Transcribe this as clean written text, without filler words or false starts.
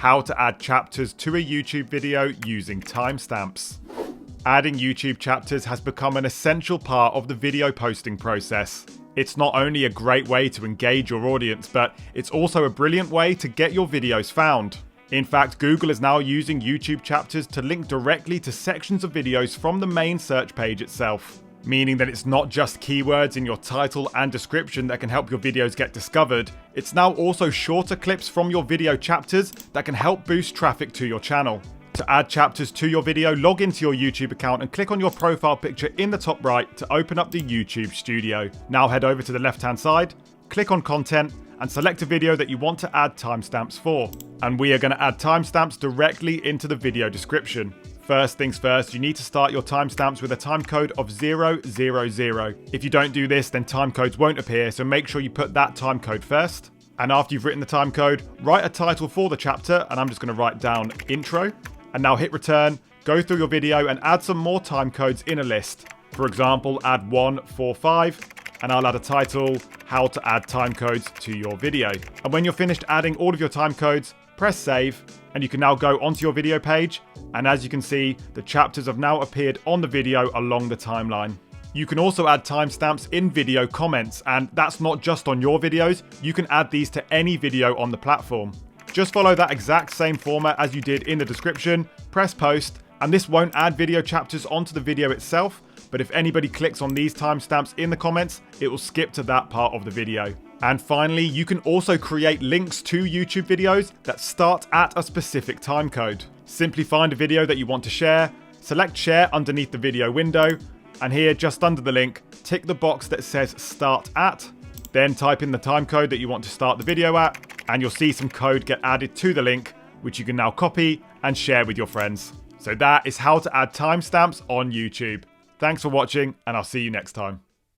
how to add chapters to a YouTube video using timestamps. Adding YouTube chapters has become an essential part of the video posting process. It's not only a great way to engage your audience, but it's also a brilliant way to get your videos found. In fact, Google is now using YouTube chapters to link directly to sections of videos from the main search page itself. Meaning that it's not just keywords in your title and description that can help your videos get discovered, it's now also shorter clips from your video chapters that can help boost traffic to your channel. To add chapters to your video, log into your YouTube account and click on your profile picture in the top right to open up the YouTube Studio. Now head over to the left-hand side, click on Content, and select a video that you want to add timestamps for. And we are going to add timestamps directly into the video description. First things first, you need to start your timestamps with a timecode of 000. If you don't do this, then timecodes won't appear, so make sure you put that timecode first. And after you've written the timecode, write a title for the chapter, and I'm just going to write down intro. And now hit return, go through your video and add some more timecodes in a list. For example, add 145, and I'll add a title, how to add timecodes to your video. And when you're finished adding all of your timecodes, press save, and you can now go onto your video page. And as you can see, the chapters have now appeared on the video along the timeline. You can also add timestamps in video comments, and that's not just on your videos, you can add these to any video on the platform. Just follow that exact same format as you did in the description, press post, and this won't add video chapters onto the video itself, but if anybody clicks on these timestamps in the comments, it will skip to that part of the video. And finally, you can also create links to YouTube videos that start at a specific timecode. Simply find a video that you want to share, select share underneath the video window, and here just under the link, tick the box that says start at, then type in the timecode that you want to start the video at, and you'll see some code get added to the link, which you can now copy and share with your friends. So that is how to add timestamps on YouTube. Thanks for watching, and I'll see you next time.